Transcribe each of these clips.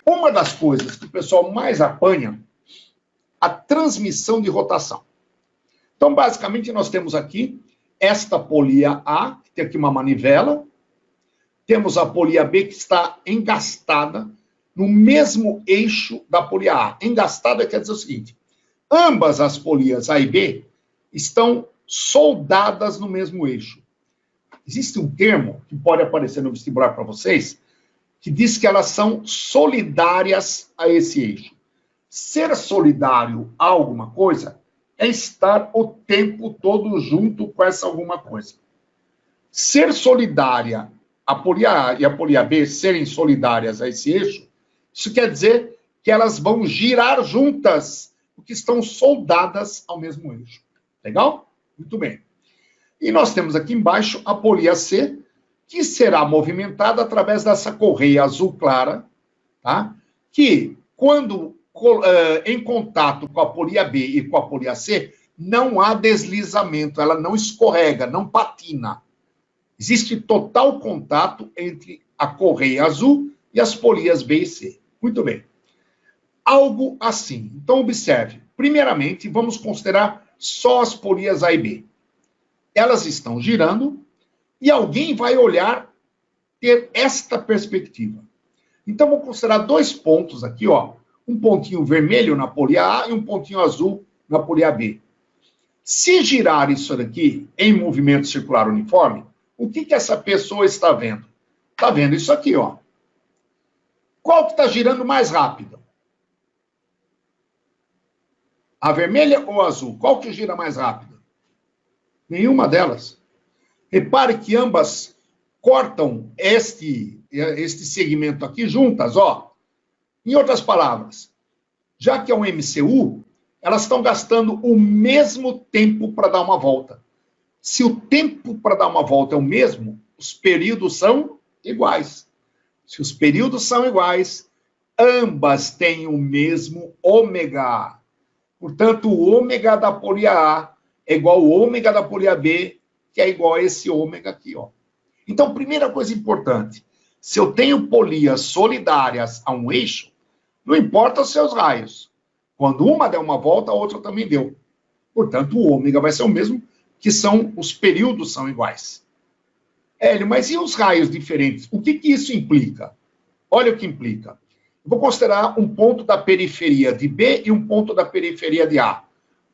Uma das coisas que o pessoal mais apanha, a transmissão de rotação. Então, basicamente, nós temos aqui esta polia A, que tem aqui uma manivela, temos a polia B que está engastada no mesmo eixo da polia A. Engastada quer dizer o seguinte, ambas as polias A e B estão soldadas no mesmo eixo. Existe um termo que pode aparecer no vestibular para vocês, que diz que elas são solidárias a esse eixo. Ser solidário a alguma coisa é estar o tempo todo junto com essa alguma coisa. Ser solidária, a polia A e a polia B serem solidárias a esse eixo, isso quer dizer que elas vão girar juntas, porque estão soldadas ao mesmo eixo. Legal? Muito bem. E nós temos aqui embaixo a polia C, que será movimentada através dessa correia azul clara, tá? Que, quando em contato com a polia B e com a polia C, não há deslizamento, ela não escorrega, não patina. Existe total contato entre a correia azul e as polias B e C. Muito bem. Algo assim. Então, observe. Primeiramente, vamos considerar só as polias A e B. Elas estão girando e alguém vai olhar, ter esta perspectiva. Então, vou considerar dois pontos aqui, ó. Um pontinho vermelho na polia A e um pontinho azul na polia B. Se girar isso daqui em movimento circular uniforme, o que essa pessoa está vendo? Está vendo isso aqui, ó. Qual que está girando mais rápido? A vermelha ou a azul? Qual que gira mais rápido? Nenhuma delas. Repare que ambas cortam este segmento aqui juntas, ó. Em outras palavras, já que é um MCU, elas estão gastando o mesmo tempo para dar uma volta. Se o tempo para dar uma volta é o mesmo, os períodos são iguais. Se os períodos são iguais, ambas têm o mesmo ômega. Portanto, o ômega da polia A é igual ao ômega da polia B, que é igual a esse ômega aqui, ó. Então, primeira coisa importante, se eu tenho polias solidárias a um eixo, não importa os seus raios. Quando uma der uma volta, a outra também deu. Portanto, o ômega vai ser o mesmo, que são os períodos são iguais. Hélio, mas e os raios diferentes? O que isso implica? Olha o que implica. Eu vou considerar um ponto da periferia de B e um ponto da periferia de A.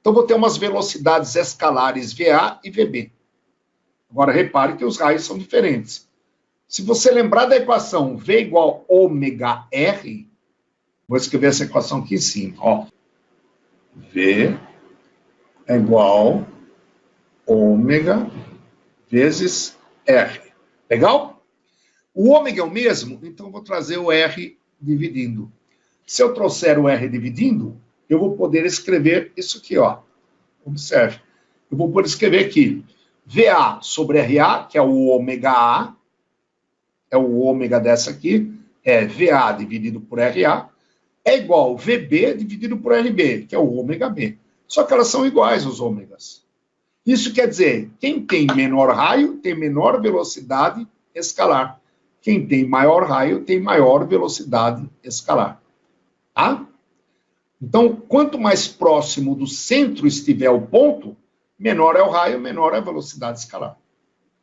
Então, vou ter umas velocidades escalares VA e VB. Agora, repare que os raios são diferentes. Se você lembrar da equação V igual ômega R, vou escrever essa equação aqui em cima, ó. V é igual ômega vezes R. Legal? O ômega é o mesmo, então eu vou trazer o R dividindo. Se eu trouxer o R dividindo, eu vou poder escrever isso aqui, ó. Observe. Eu vou poder escrever aqui VA sobre RA, que é o ômega A, é o ômega dessa aqui, é VA dividido por RA, é igual VB dividido por RB, que é o ômega B. Só que elas são iguais, os ômegas. Isso quer dizer, quem tem menor raio tem menor velocidade escalar. Quem tem maior raio tem maior velocidade escalar. Tá? Então, quanto mais próximo do centro estiver o ponto, menor é o raio, menor é a velocidade escalar.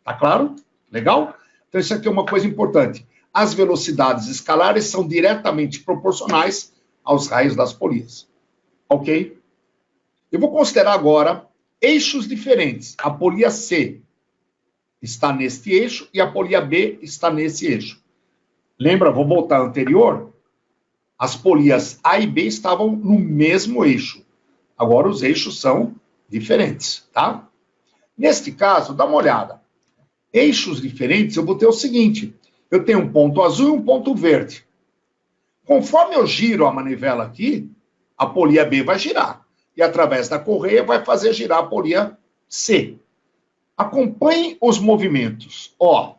Tá claro? Legal? Então, isso aqui é uma coisa importante. As velocidades escalares são diretamente proporcionais aos raios das polias. Ok? Eu vou considerar agora eixos diferentes. A polia C está neste eixo e a polia B está nesse eixo. Lembra, vou voltar ao anterior? As polias A e B estavam no mesmo eixo. Agora os eixos são diferentes, tá? Neste caso, dá uma olhada. Eixos diferentes, eu vou ter o seguinte. Eu tenho um ponto azul e um ponto verde. Conforme eu giro a manivela aqui, a polia B vai girar. E através da correia vai fazer girar a polia C. Acompanhe os movimentos. Ó.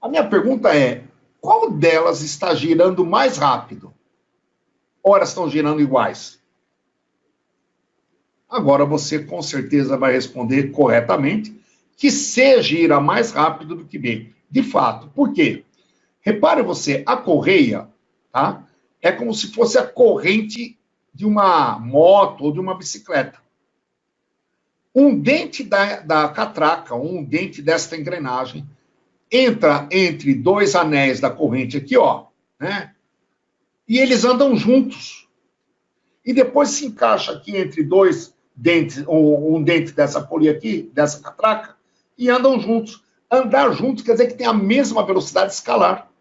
A minha pergunta é, qual delas está girando mais rápido? Ou elas estão girando iguais? Agora você com certeza vai responder corretamente que C gira mais rápido do que B. De fato. Por quê? Repare você, a correia, tá? É como se fosse a corrente de uma moto ou de uma bicicleta. Um dente da catraca, um dente desta engrenagem, entra entre dois anéis da corrente aqui, ó, né? E eles andam juntos. E depois se encaixa aqui entre dois dentes, um dente dessa polia aqui, dessa catraca, e andam juntos. Andar juntos quer dizer que tem a mesma velocidade escalar.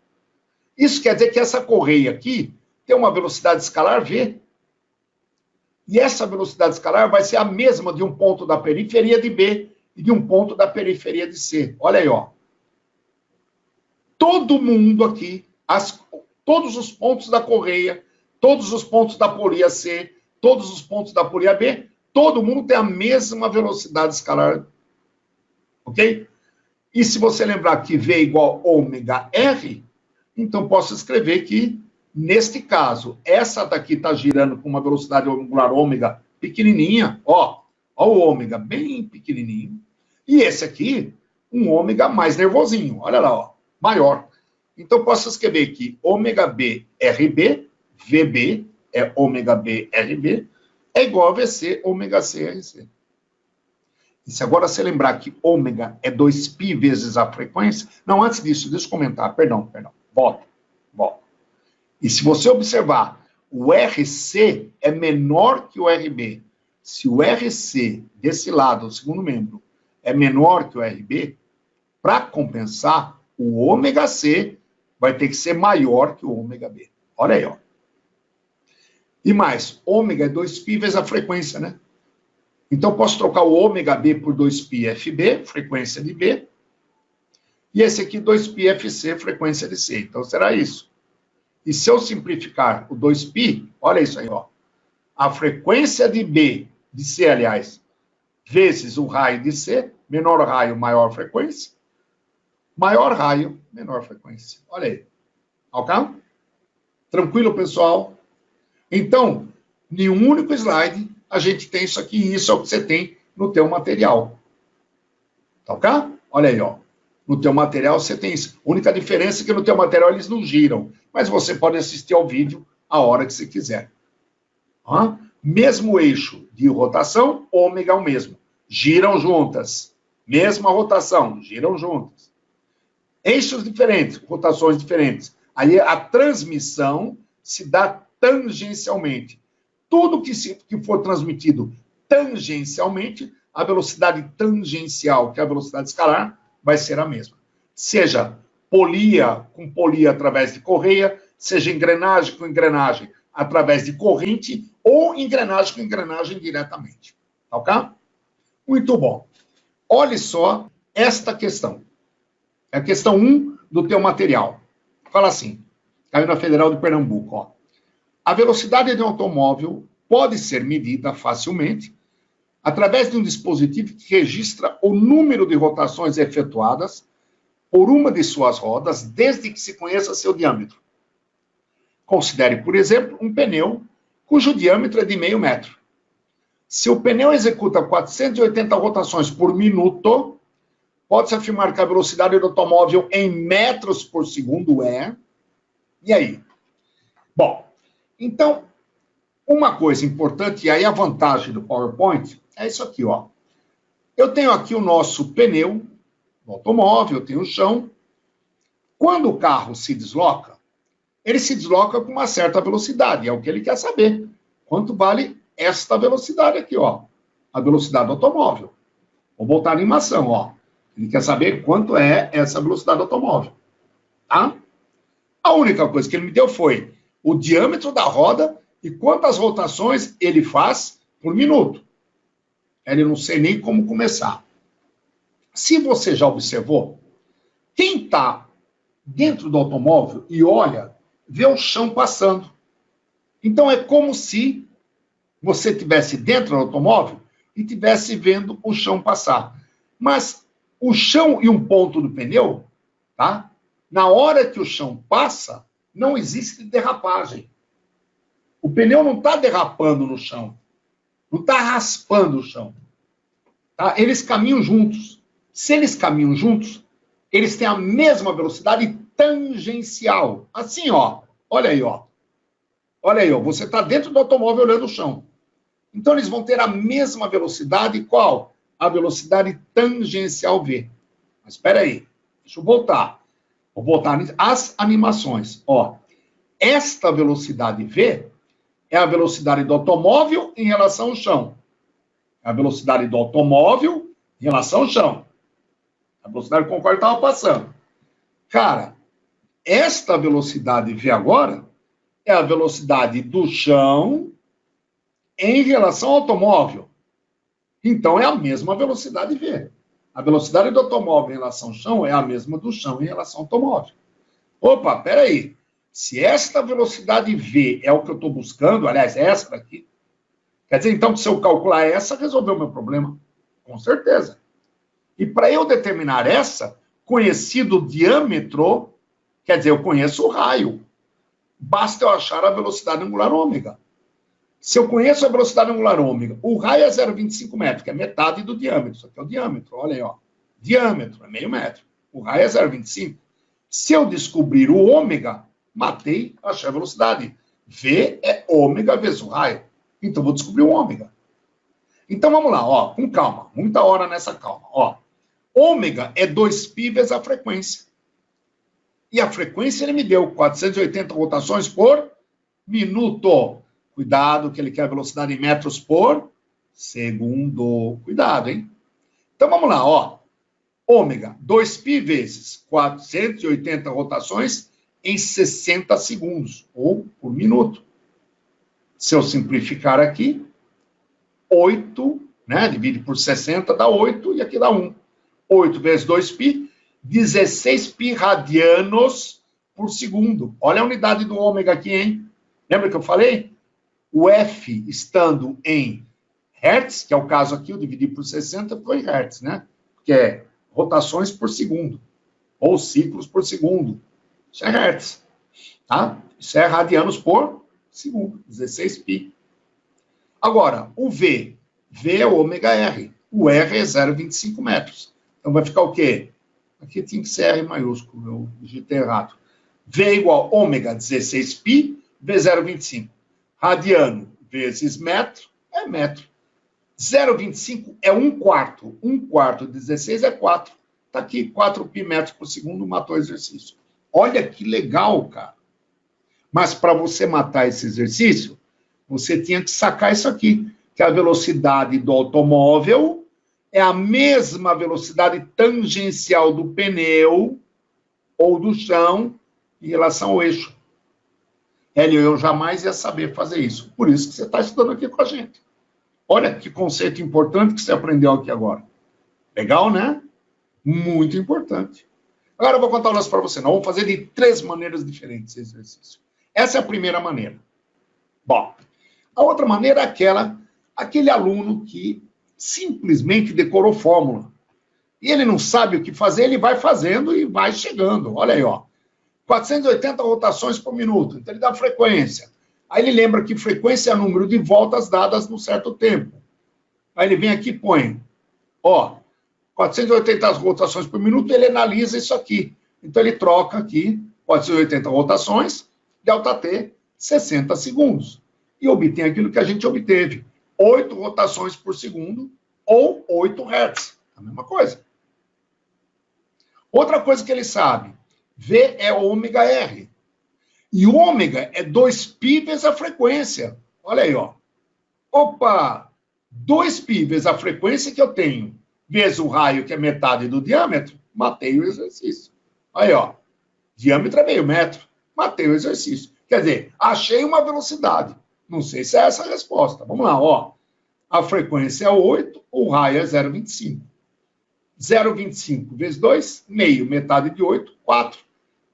Isso quer dizer que essa correia aqui tem uma velocidade escalar V. E essa velocidade escalar vai ser a mesma de um ponto da periferia de B e de um ponto da periferia de C. Olha aí, ó. Todo mundo aqui, todos os pontos da correia, todos os pontos da polia C, todos os pontos da polia B, todo mundo tem a mesma velocidade escalar. Ok? E se você lembrar que V é igual a ômega R, então posso escrever que, neste caso, essa daqui está girando com uma velocidade angular ômega pequenininha, ó o ômega bem pequenininho, e esse aqui, um ômega mais nervosinho, olha lá, ó, maior. Então, posso escrever que ômega B RB, VB é ômega B RB, é igual a VC, ômega C RC. E se agora você lembrar que ômega é 2π vezes a frequência... Não, antes disso, deixa eu comentar, perdão. Volta. E se você observar, o RC é menor que o RB. Se o RC, desse lado, o segundo membro, é menor que o RB, para compensar, o ômega C vai ter que ser maior que o ômega B. Olha aí, ó. E mais, ômega é 2π vezes a frequência, né? Então, posso trocar o ômega B por 2π FB, frequência de B, e esse aqui 2π FC, frequência de C. Então, será isso. E se eu simplificar o 2π, olha isso aí, ó. A frequência de B, de C, aliás, vezes o raio de C, menor raio, maior frequência, maior raio, menor frequência. Olha aí. Ok? Tranquilo, pessoal? Então, em um único slide, a gente tem isso aqui, e isso é o que você tem no teu material. Tá ok? Olha aí, ó. No teu material você tem isso. A única diferença é que no teu material eles não giram, mas você pode assistir ao vídeo a hora que você quiser. Mesmo eixo de rotação, ômega é o mesmo. Giram juntas. Mesma rotação, giram juntas. Eixos diferentes, rotações diferentes. Aí a transmissão se dá tangencialmente. Tudo que for transmitido tangencialmente, a velocidade tangencial, que é a velocidade escalar, vai ser a mesma. Seja polia com polia através de correia, seja engrenagem com engrenagem através de corrente, ou engrenagem com engrenagem diretamente. Ok? Muito bom. Olhe só esta questão. É a questão 1 do teu material. Fala assim, caiu na Federal de Pernambuco, ó. A velocidade de um automóvel pode ser medida facilmente através de um dispositivo que registra o número de rotações efetuadas por uma de suas rodas, desde que se conheça seu diâmetro. Considere, por exemplo, um pneu cujo diâmetro é de 0,5 metro. Se o pneu executa 480 rotações por minuto, pode-se afirmar que a velocidade do automóvel em metros por segundo é... E aí? Bom, então, uma coisa importante, e aí a vantagem do PowerPoint, é isso aqui, ó. Eu tenho aqui o nosso pneu do automóvel, eu tenho o chão. Quando o carro se desloca, ele se desloca com uma certa velocidade, é o que ele quer saber. Quanto vale esta velocidade aqui, ó? A velocidade do automóvel. Vou botar a animação, ó. Ele quer saber quanto é essa velocidade do automóvel. Tá? A única coisa que ele me deu foi o diâmetro da roda e quantas rotações ele faz por minuto. Ele não sei nem como começar. Se você já observou, quem está dentro do automóvel e olha, vê o chão passando. Então, é como se você estivesse dentro do automóvel e estivesse vendo o chão passar. Mas o chão e um ponto do pneu, tá? Na hora que o chão passa, não existe derrapagem. O pneu não está derrapando no chão. Não está raspando o chão. Tá? Eles caminham juntos. Se eles caminham juntos, eles têm a mesma velocidade tangencial. Assim, ó. Olha aí, ó. Olha aí, ó. Você está dentro do automóvel olhando o chão. Então, eles vão ter a mesma velocidade. Qual? A velocidade tangencial v. Mas espera aí. Deixa eu voltar. Vou voltar às animações. Ó. Esta velocidade v é a velocidade do automóvel em relação ao chão. É a velocidade do automóvel em relação ao chão. A velocidade com a qual ele estava passando. Cara, esta velocidade v agora é a velocidade do chão em relação ao automóvel. Então, é a mesma velocidade v. A velocidade do automóvel em relação ao chão é a mesma do chão em relação ao automóvel. Opa, peraí. Se esta velocidade v é o que eu estou buscando, aliás, essa daqui, quer dizer, então, que se eu calcular essa, resolveu o meu problema. Com certeza. E para eu determinar essa, conhecido o diâmetro, quer dizer, eu conheço o raio. Basta eu achar a velocidade angular ômega. Se eu conheço a velocidade angular ômega, o raio é 0,25 metros, que é metade do diâmetro. Isso aqui é o diâmetro, olha aí, ó. Diâmetro é meio metro. O raio é 0,25. Se eu descobrir o ômega, matei, achei a velocidade. V é ômega vezes o raio. Então, vou descobrir o ômega. Então, vamos lá, ó, com calma. Muita hora nessa calma, ó. Ômega é 2π vezes a frequência. E a frequência ele me deu 480 rotações por minuto. Cuidado, que ele quer a velocidade em metros por segundo. Cuidado, hein? Então, vamos lá, ó. Ômega, 2π vezes 480 rotações em 60 segundos, ou por minuto. Se eu simplificar aqui, 8, né? Divide por 60, dá 8, e aqui dá 1. 8 vezes 2π, 16π radianos por segundo. Olha a unidade do ômega aqui, hein? Lembra que eu falei? O F estando em hertz, que é o caso aqui, eu dividi por 60, foi hertz, né? Que é rotações por segundo, ou ciclos por segundo. Isso é hertz, tá? Isso é radianos por segundo, 16π. Agora, o V. V é o ômega R. O R é 0,25 metros. Então, vai ficar o quê? Aqui tinha que ser R maiúsculo, eu digitei errado. V é igual a ômega 16π vezes 0,25. Radiano vezes metro é metro. 0,25 é 1/4. 1/4 de 16 é 4. Está aqui, 4π metros por segundo, matou o exercício. Olha que legal, cara. Mas para você matar esse exercício, você tinha que sacar isso aqui, que a velocidade do automóvel é a mesma velocidade tangencial do pneu ou do chão em relação ao eixo. Hélio, eu jamais ia saber fazer isso. Por isso que você está estudando aqui com a gente. Olha que conceito importante que você aprendeu aqui agora. Legal, né? Muito importante. Agora eu vou contar um lance para você. Nós vamos fazer de 3 maneiras diferentes esse exercício. Essa é a primeira maneira. Bom, a outra maneira é aquele aluno que simplesmente decorou fórmula. E ele não sabe o que fazer, ele vai fazendo e vai chegando. Olha aí, ó. 480 rotações por minuto. Então, ele dá frequência. Aí ele lembra que frequência é o número de voltas dadas num certo tempo. Aí ele vem aqui e põe, ó, 480 rotações por minuto, ele analisa isso aqui. Então, ele troca aqui 480 rotações, delta T, 60 segundos. E obtém aquilo que a gente obteve. 8 rotações por segundo ou 8 Hz. A mesma coisa. Outra coisa que ele sabe, V é ômega R. E ômega é 2π vezes a frequência. Olha aí, ó. Opa! 2π vezes a frequência que eu tenho, vezes o raio, que é metade do diâmetro, matei o exercício. Aí, ó. Diâmetro é meio metro. Matei o exercício. Quer dizer, achei uma velocidade. Não sei se é essa a resposta. Vamos lá, ó. A frequência é 8, o raio é 0,25. 0,25 vezes 2, meio. Metade de 8, 4.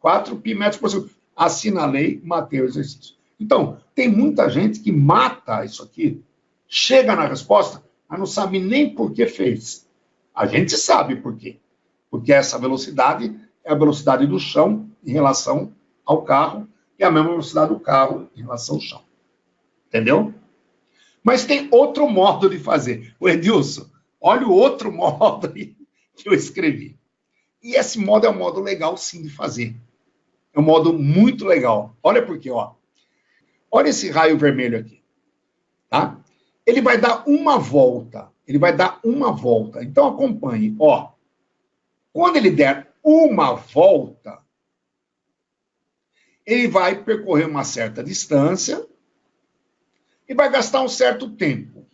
4π metros por segundo. Assinalei, matei o exercício. Então, tem muita gente que mata isso aqui, chega na resposta, mas não sabe nem por que fez. A gente sabe por quê. Porque essa velocidade é a velocidade do chão em relação ao carro, e a mesma velocidade do carro em relação ao chão. Entendeu? Mas tem outro modo de fazer. O Edilson, olha o outro modo aí que eu escrevi. E esse modo é um modo legal, sim, de fazer. É um modo muito legal. Olha por quê, ó. Olha esse raio vermelho aqui, tá? Ele vai dar uma volta. Ele vai dar uma volta. Então, acompanhe, ó. Quando ele der uma volta, ele vai percorrer uma certa distância e vai gastar um certo tempo.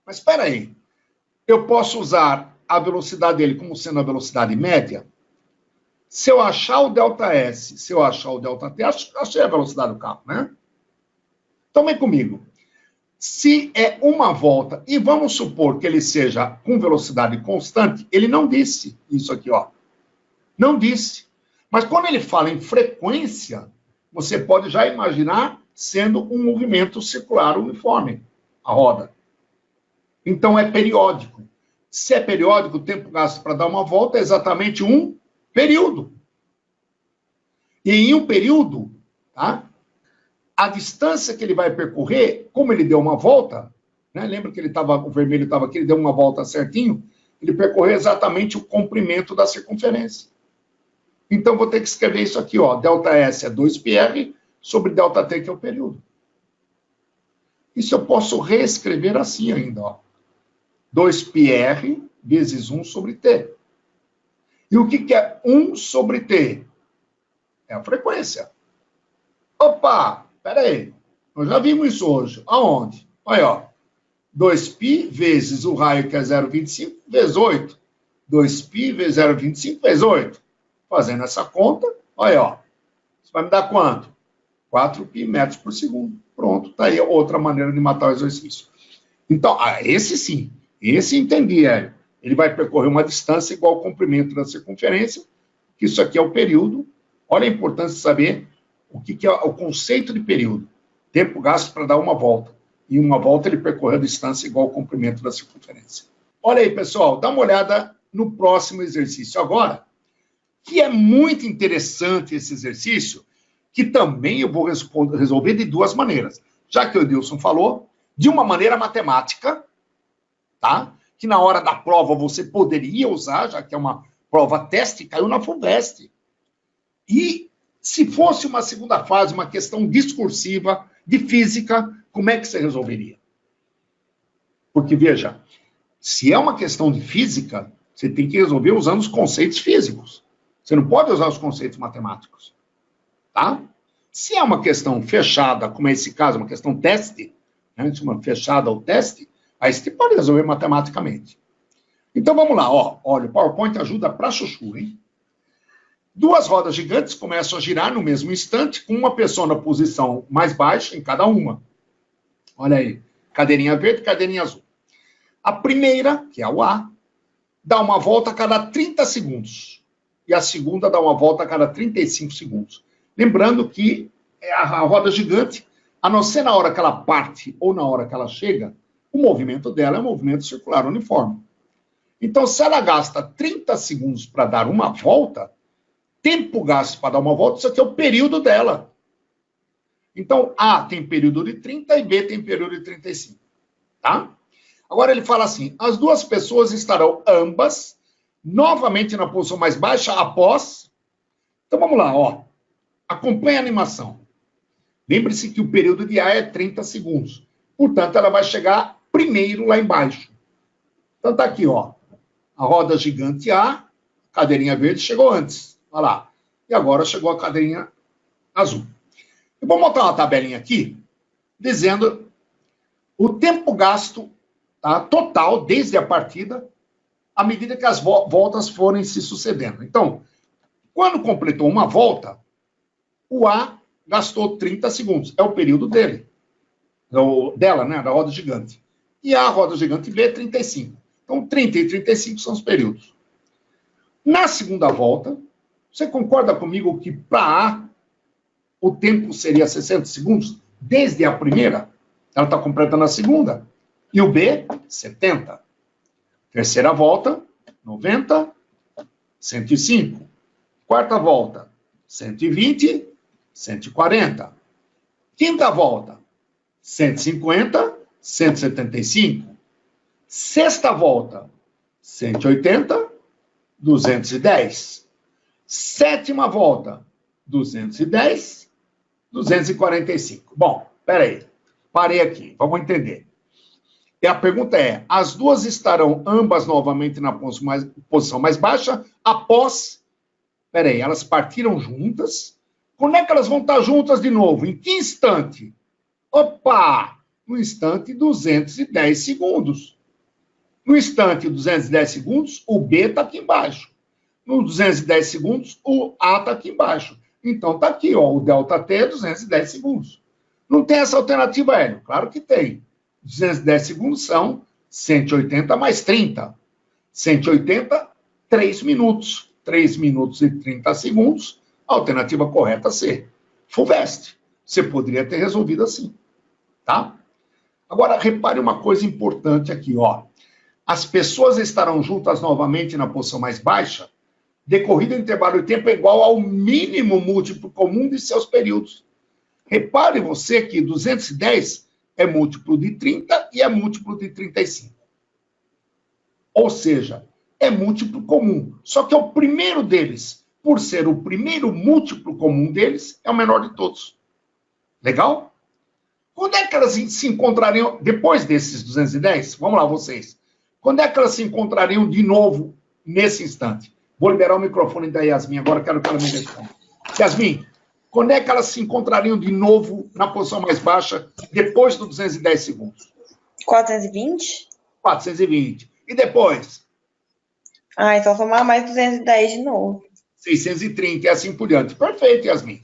Mas espera aí. Eu posso usar a velocidade dele como sendo a velocidade média? Se eu achar o ΔS, se eu achar o ΔT, achei a velocidade do carro, né? Então, vem comigo. Se é uma volta, e vamos supor que ele seja com velocidade constante, ele não disse isso aqui, ó. Não disse. Mas quando ele fala em frequência, você pode já imaginar sendo um movimento circular uniforme, a roda. Então, é periódico. Se é periódico, o tempo gasto para dar uma volta é exatamente um período. E em um período, tá? A distância que ele vai percorrer, como ele deu uma volta, né? Lembra que o vermelho estava aqui, ele deu uma volta certinho, ele percorreu exatamente o comprimento da circunferência. Então, vou ter que escrever isso aqui, ó. ΔS é 2πr sobre ΔT, que é o período. Isso eu posso reescrever assim ainda, ó. 2πr vezes 1 sobre t. E o que é 1 sobre t? É a frequência. Opa, peraí. Nós já vimos isso hoje. Aonde? Olha, ó. 2π vezes o raio, que é 0,25, vezes 8. 2π vezes 0,25 vezes 8. Fazendo essa conta, olha, ó. Isso vai me dar quanto? 4π metros por segundo. Pronto, tá aí outra maneira de matar o exercício. Então, esse sim. Esse entendi, Hélio. Ele vai percorrer uma distância igual ao comprimento da circunferência, que isso aqui é o período. Olha a importância de saber o que é o conceito de período. Tempo gasto para dar uma volta. E uma volta ele percorreu a distância igual ao comprimento da circunferência. Olha aí, pessoal, dá uma olhada no próximo exercício agora, que é muito interessante esse exercício, que também eu vou resolver de duas maneiras. Já que o Edilson falou, de uma maneira matemática, tá? Que na hora da prova você poderia usar, já que é uma prova teste, caiu na FUVEST. E se fosse uma segunda fase, uma questão discursiva, de física, como é que você resolveria? Porque, veja, se é uma questão de física, você tem que resolver usando os conceitos físicos. Você não pode usar os conceitos matemáticos. Tá? Se é uma questão fechada, como é esse caso, uma questão teste, né, uma fechada ou teste, aí você pode resolver matematicamente. Então, vamos lá. Ó, olha, o PowerPoint ajuda pra chuchu, hein? Duas rodas gigantes começam a girar no mesmo instante, com uma pessoa na posição mais baixa em cada uma. Olha aí, cadeirinha verde e cadeirinha azul. A primeira, que é o A, dá uma volta a cada 30 segundos. E a segunda dá uma volta a cada 35 segundos. Lembrando que a roda gigante, a não ser na hora que ela parte ou na hora que ela chega, o movimento dela é um movimento circular uniforme. Então, se ela gasta 30 segundos para dar uma volta, tempo gasto para dar uma volta, isso aqui é o período dela. Então, A tem período de 30 e B tem período de 35. Tá? Agora ele fala assim, as duas pessoas estarão ambas novamente na posição mais baixa após... Então, vamos lá, ó. Acompanhe a animação. Lembre-se que o período de A é 30 segundos. Portanto, ela vai chegar primeiro lá embaixo. Então, tá aqui, ó. A roda gigante A, a cadeirinha verde chegou antes. Olha lá. E agora chegou a cadeirinha azul. Eu vou montar uma tabelinha aqui, dizendo o tempo gasto, tá, total, desde a partida, à medida que as voltas forem se sucedendo. Então, quando completou uma volta, o A gastou 30 segundos. É o período dele. Dela, né? Da roda gigante. E a roda gigante B é 35. Então, 30 e 35 são os períodos. Na segunda volta, você concorda comigo que para A, o tempo seria 60 segundos? Desde a primeira? Ela está completando a segunda. E o B, 70. Terceira volta, 90, 105. Quarta volta, 120, 140. Quinta volta, 150, 175. Sexta volta, 180, 210. Sétima volta, 210, 245. Bom, peraí. Parei aqui. Vamos entender. E a pergunta é, as duas estarão ambas novamente na posição mais baixa após... Peraí, elas partiram juntas? Quando é que elas vão estar juntas de novo? Em que instante? Opa! No instante 210 segundos. No instante 210 segundos, o B está aqui embaixo. No 210 segundos, o A está aqui embaixo. Então está aqui, ó, o ΔT é 210 segundos. Não tem essa alternativa, Hélio? Claro que tem. 210 segundos são 180 mais 30. 180, 3 minutos. 3 minutos e 30 segundos, a alternativa correta C. FUVEST. Você poderia ter resolvido assim. Tá? Agora, repare uma coisa importante aqui, ó. As pessoas estarão juntas novamente na posição mais baixa, decorrido o intervalo de tempo igual ao mínimo múltiplo comum de seus períodos. Repare você que 210 é múltiplo de 30 e é múltiplo de 35. Ou seja, é múltiplo comum. Só que é o primeiro deles, por ser o primeiro múltiplo comum deles, é o menor de todos. Legal? Quando é que elas se encontrariam, depois desses 210? Vamos lá, vocês. Quando é que elas se encontrariam de novo nesse instante? Vou liberar o microfone da Yasmin agora, quero que ela me responda. Yasmin, quando é que elas se encontrariam de novo na posição mais baixa, depois dos 210 segundos? 420? 420. E depois? Ah, então somar mais 210 de novo. 630 e assim por diante. Perfeito, Yasmin.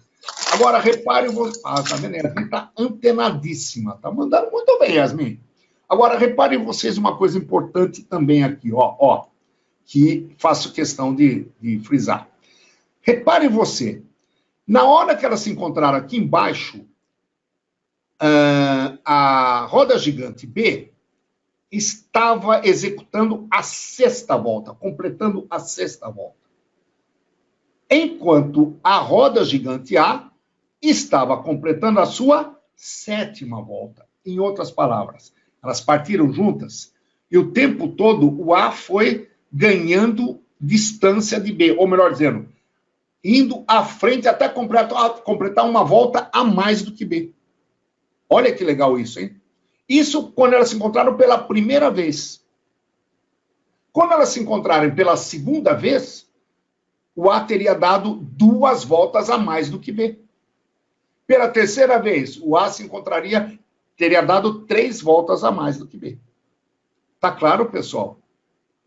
Agora, repare... Ah, tá vendo? Yasmin está antenadíssima. Tá mandando muito bem, Yasmin. Agora, reparem vocês uma coisa importante também aqui, ó, que faço questão de frisar. Reparem você, na hora que elas se encontraram aqui embaixo, a roda gigante B estava executando a 6ª volta, completando a 6ª volta. Enquanto a roda gigante A estava completando a sua 7ª volta. Em outras palavras, elas partiram juntas e o tempo todo o A foi ganhando distância de B, ou melhor dizendo, indo à frente até completar uma volta a mais do que B. Olha que legal isso, hein? Isso quando elas se encontraram pela primeira vez. Quando elas se encontrarem pela segunda vez, o A teria dado 2 voltas a mais do que B. Pela terceira vez, o A teria dado 3 voltas a mais do que B. Tá claro, pessoal?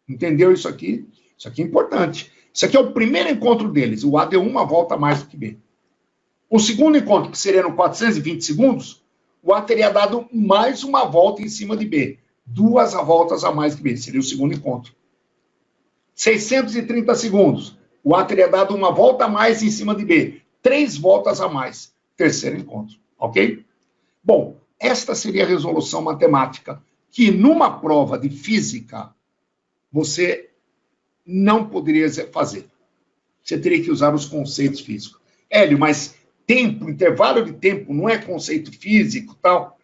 Entendeu isso aqui? Isso aqui é importante. Isso aqui é o primeiro encontro deles. O A deu 1 volta a mais do que B. O segundo encontro, que seria no 420 segundos, o A teria dado mais 1 volta em cima de B. 2 voltas a mais que B. Seria o segundo encontro. 630 segundos. O A teria dado 1 volta a mais em cima de B. 3 voltas a mais. Terceiro encontro. Ok? Bom, esta seria a resolução matemática que numa prova de física você não poderia fazer. Você teria que usar os conceitos físicos. Hélio, mas tempo, intervalo de tempo não é conceito físico, tal?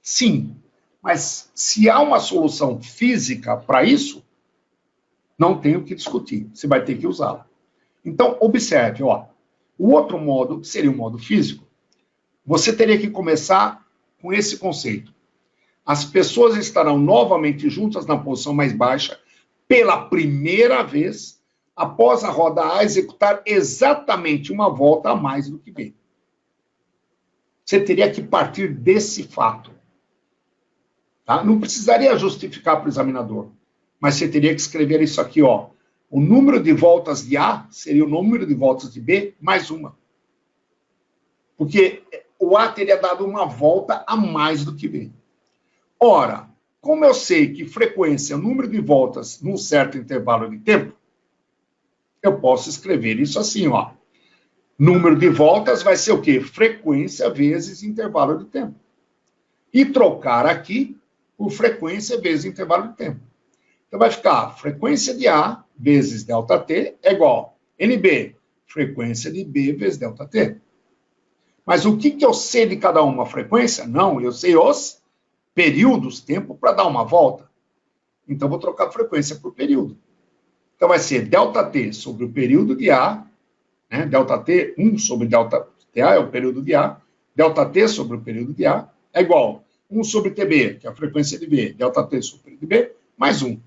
Sim, mas se há uma solução física para isso, não tem o que discutir. Você vai ter que usá-la. Então, observe, ó. O outro modo, que seria o modo físico, você teria que começar com esse conceito. As pessoas estarão novamente juntas na posição mais baixa pela primeira vez após a roda A executar exatamente 1 volta a mais do que B. Você teria que partir desse fato. Tá? Não precisaria justificar para o examinador, mas você teria que escrever isso aqui, ó. O número de voltas de A seria o número de voltas de B mais 1. Porque o A teria dado 1 volta a mais do que B. Ora, como eu sei que frequência é o número de voltas num certo intervalo de tempo, eu posso escrever isso assim, ó. Número de voltas vai ser o quê? Frequência vezes intervalo de tempo. E trocar aqui por frequência vezes intervalo de tempo. Então vai ficar frequência de A vezes ΔT é igual a NB, frequência de B vezes ΔT. Mas o que eu sei de cada uma frequência? Não, eu sei os períodos, tempo para dar uma volta. Então vou trocar frequência por período. Então vai ser ΔT sobre o período de A né? ΔT, 1 sobre ΔTA é o período de A, ΔT sobre o período de A é igual 1 sobre TB, que é a frequência de B, ΔT sobre o período de B, mais 1.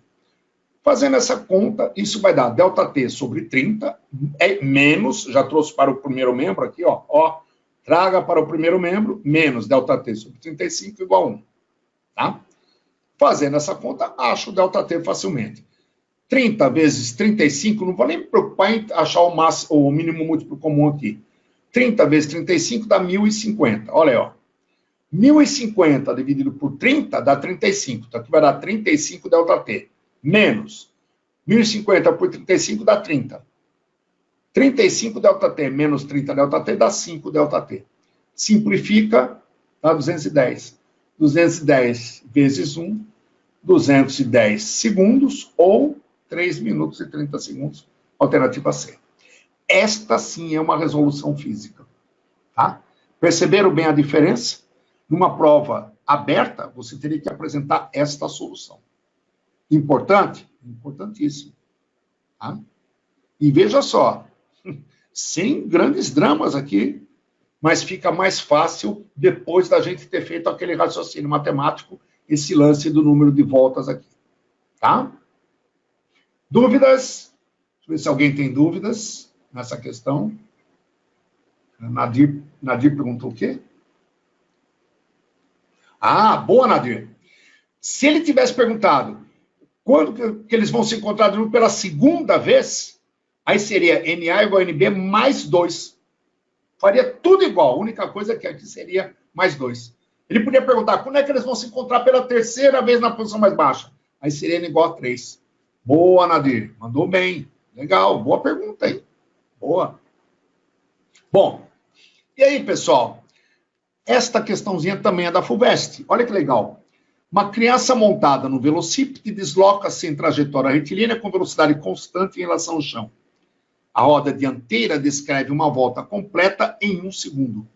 Fazendo essa conta, isso vai dar ΔT sobre 30, é menos, já trouxe para o primeiro membro aqui, ó, traga para o primeiro membro, menos ΔT sobre 35 igual a 1, tá? Fazendo essa conta, acho o ΔT facilmente. 30 vezes 35, não vou nem me preocupar em achar o mínimo múltiplo comum aqui. 30 vezes 35 dá 1.050. Olha aí, ó. 1.050 dividido por 30 dá 35. Então aqui vai dar 35 ΔT. Menos 1.050 por 35 dá 30. 35 ΔT menos 30 ΔT dá 5 ΔT. Simplifica, dá 210. 210 vezes 1, 210 segundos ou 3 minutos e 30 segundos, alternativa C. Esta sim é uma resolução física, tá? Perceberam bem a diferença? Numa prova aberta, você teria que apresentar esta solução. Importante? Importantíssimo. Tá? E veja só, sem grandes dramas aqui, mas fica mais fácil depois da gente ter feito aquele raciocínio matemático, esse lance do número de voltas aqui. Tá? Dúvidas? Deixa eu ver se alguém tem dúvidas nessa questão. Nadir perguntou o quê? Ah, boa, Nadir. Se ele tivesse perguntado quando que eles vão se encontrar de novo pela segunda vez, aí seria NA igual a NB mais 2. Faria tudo igual. A única coisa que aqui seria mais 2. Ele podia perguntar quando é que eles vão se encontrar pela terceira vez na posição mais baixa. Aí seria N igual a 3. Boa, Nadir. Mandou bem. Legal. Boa pergunta, hein? Boa. Bom, e aí, pessoal? Esta questãozinha também é da FUVEST. Olha que legal. Uma criança montada no velocípede desloca-se em trajetória retilínea com velocidade constante em relação ao chão. A roda dianteira descreve uma volta completa em 1 segundo.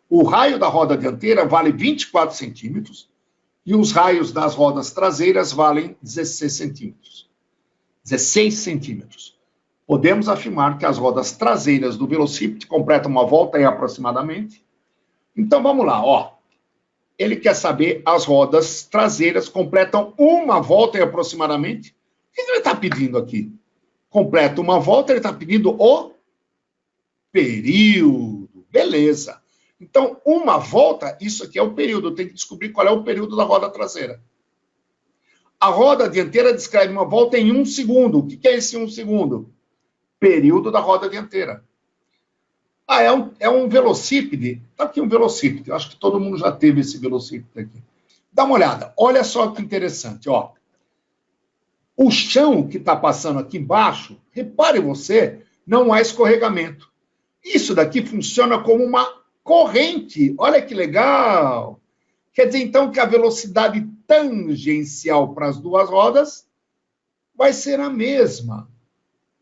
O raio da roda dianteira vale 24 centímetros e os raios das rodas traseiras valem 16 centímetros. 16 centímetros. Podemos afirmar que as rodas traseiras do velocípede completam uma volta em aproximadamente. Então, vamos lá, ó. Ele quer saber as rodas traseiras completam uma volta em aproximadamente. O que ele está pedindo aqui? Completa uma volta, ele está pedindo o período. Beleza. Então, uma volta, isso aqui é o período. Eu tenho que descobrir qual é o período da roda traseira. A roda dianteira descreve uma volta em 1 segundo. O que é esse 1 segundo? Período da roda dianteira. Ah, é um velocípede. Está aqui um velocípede. Eu acho que todo mundo já teve esse velocípede aqui. Dá uma olhada. Olha só que interessante, ó. O chão que está passando aqui embaixo, repare você, não há escorregamento. Isso daqui funciona como uma corrente. Olha que legal. Quer dizer, então, que a velocidade tangencial para as duas rodas vai ser a mesma.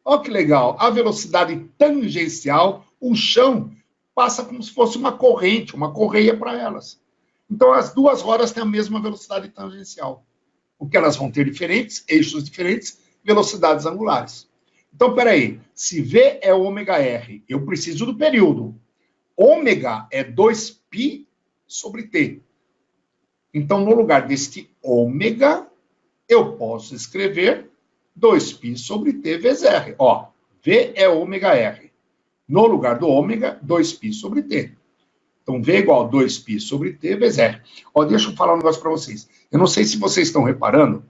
Olha que legal. A velocidade tangencial, o chão, passa como se fosse uma corrente, uma correia para elas. Então, as duas rodas têm a mesma velocidade tangencial. O que elas vão ter diferentes, eixos diferentes, velocidades angulares. Então, peraí, se V é ômega R, eu preciso do período. Ômega é 2π sobre T. Então, no lugar deste ômega, eu posso escrever 2π sobre T vezes R. Ó, V é ômega R. No lugar do ômega, 2π sobre T. Então, V é igual a 2π sobre T vezes R. Ó, deixa eu falar um negócio para vocês. Eu não sei se vocês estão reparando,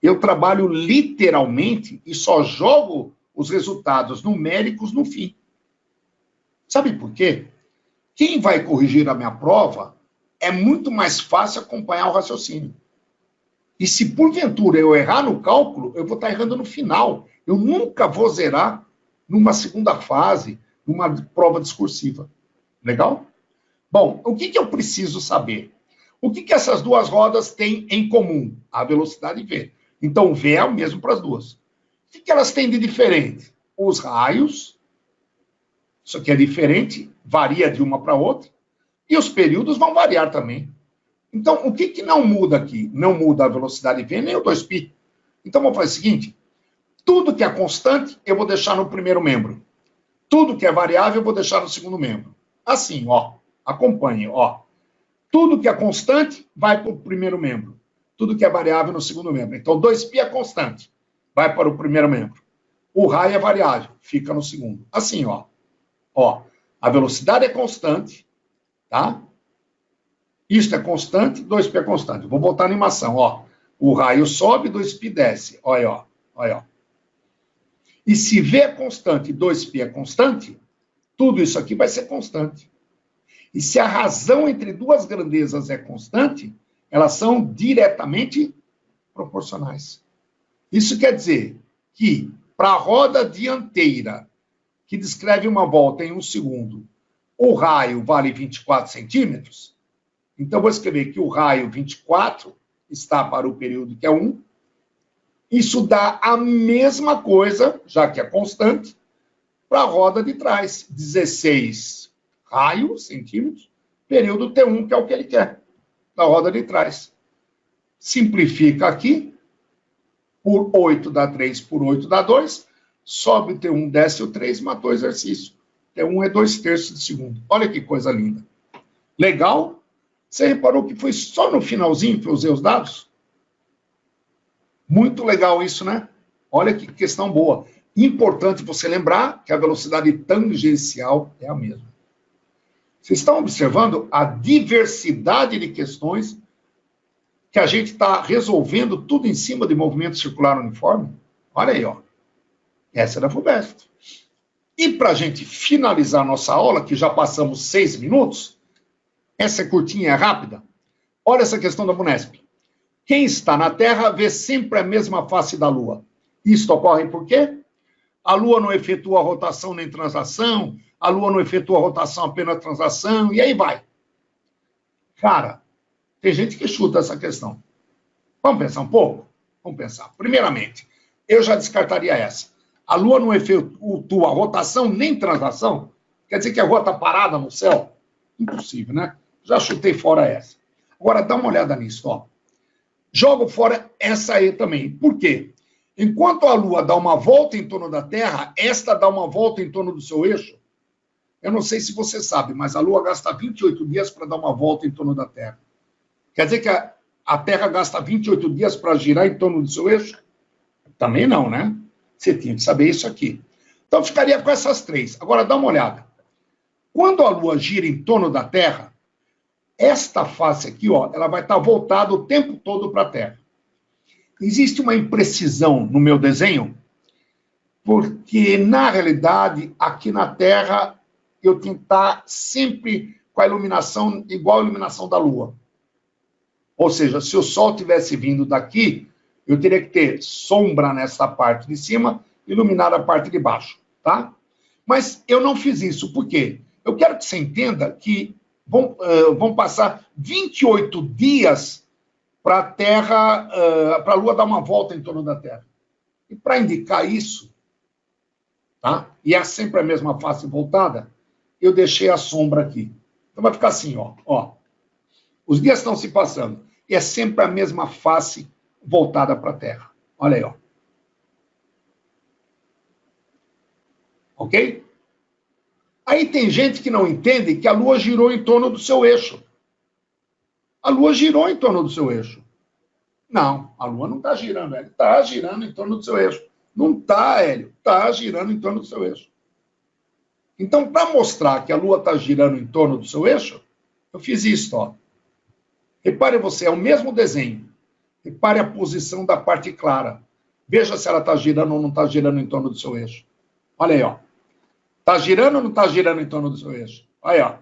eu trabalho literalmente e só jogo os resultados numéricos no fim. Sabe por quê? Quem vai corrigir a minha prova é muito mais fácil acompanhar o raciocínio. E se porventura eu errar no cálculo, eu vou estar errando no final. Eu nunca vou zerar numa segunda fase, numa prova discursiva. Legal? Bom, o que eu preciso saber? O que essas duas rodas têm em comum? A velocidade V. Então, V é o mesmo para as duas. O que elas têm de diferente? Os raios. Isso aqui é diferente, varia de uma para outra. E os períodos vão variar também. Então, o que não muda aqui? Não muda a velocidade V nem o 2π. Então, vamos fazer o seguinte. Tudo que é constante, eu vou deixar no primeiro membro. Tudo que é variável eu vou deixar no segundo membro. Assim, ó, acompanhe, ó. Tudo que é constante vai para o primeiro membro. Tudo que é variável no segundo membro. Então, 2π é constante, vai para o primeiro membro. O raio é variável, fica no segundo. Assim, ó. Ó, a velocidade é constante, tá? Isto é constante, 2π é constante. Vou botar a animação, ó. O raio sobe, 2π desce. Olha, ó. Olha, ó. E se V é constante e 2π é constante, tudo isso aqui vai ser constante. E se a razão entre duas grandezas é constante, elas são diretamente proporcionais. Isso quer dizer que, para a roda dianteira, que descreve uma volta em 1 segundo, o raio vale 24 centímetros, então vou escrever que o raio 24 está para o período que é 1. Isso dá a mesma coisa, já que é constante, para a roda de trás. 16 raios, centímetros, período T1, que é o que ele quer, da roda de trás. Simplifica aqui, por 8 dá 3, por 8 dá 2, sobe o T1, desce o 3, matou o exercício. T1 é 2/3 de segundo. Olha que coisa linda. Legal? Você reparou que foi só no finalzinho que eu usei os dados? Muito legal isso, né? Olha que questão boa. Importante você lembrar que a velocidade tangencial é a mesma. Vocês estão observando a diversidade de questões que a gente está resolvendo tudo em cima de movimento circular uniforme? Olha aí, ó. Essa é da FUVEST. E para a gente finalizar nossa aula, que já passamos 6 minutos, essa é curtinha, é rápida. Olha essa questão da Bunesp. Quem está na Terra vê sempre a mesma face da Lua. Isto ocorre por quê? A Lua não efetua rotação nem translação, a Lua não efetua rotação, apenas translação, e aí vai. Cara, tem gente que chuta essa questão. Vamos pensar um pouco? Vamos pensar. Primeiramente, eu já descartaria essa. A Lua não efetua rotação nem translação? Quer dizer que a Lua está parada no céu? Impossível, né? Já chutei fora essa. Agora, dá uma olhada nisso, ó. Jogo fora essa aí também. Por quê? Enquanto a Lua dá uma volta em torno da Terra, esta dá uma volta em torno do seu eixo. Eu não sei se você sabe, mas a Lua gasta 28 dias para dar uma volta em torno da Terra. Quer dizer que a Terra gasta 28 dias para girar em torno do seu eixo? Também não, né? Você tinha que saber isso aqui. Então, ficaria com essas três. Agora, dá uma olhada. Quando a Lua gira em torno da Terra, esta face aqui, ó, ela vai estar voltada o tempo todo para a Terra. Existe uma imprecisão no meu desenho, porque, na realidade, aqui na Terra, eu tenho que estar sempre com a iluminação igual a iluminação da Lua. Ou seja, se o Sol tivesse vindo daqui, eu teria que ter sombra nessa parte de cima, iluminar a parte de baixo, tá? Mas eu não fiz isso, por quê? Eu quero que você entenda que vão passar 28 dias para a Terra, para a Lua dar uma volta em torno da Terra. E para indicar isso, tá? E é sempre a mesma face voltada, eu deixei a sombra aqui. Então vai ficar assim, ó. Ó. Os dias estão se passando e é sempre a mesma face voltada para a Terra. Olha aí, ó. Ok? Aí tem gente que não entende que a Lua girou em torno do seu eixo. A Lua girou em torno do seu eixo. Não, a Lua não está girando, Hélio. Está girando em torno do seu eixo. Não está, Hélio. Está girando em torno do seu eixo. Então, para mostrar que a Lua está girando em torno do seu eixo, eu fiz isso, ó. Repare você, é o mesmo desenho. Repare a posição da parte clara. Veja se ela está girando ou não está girando em torno do seu eixo. Olha aí, ó. Está girando ou não está girando em torno do seu eixo? Aí, ó.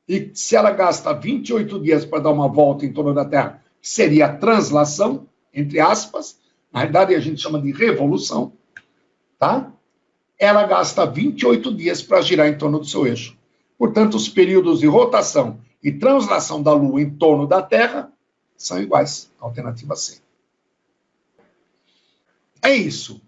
E se ela gasta 28 dias para dar uma volta em torno da Terra, que seria a translação, entre aspas, na realidade a gente chama de revolução, tá? Ela gasta 28 dias para girar em torno do seu eixo. Portanto, os períodos de rotação e translação da Lua em torno da Terra são iguais. Alternativa C. É isso.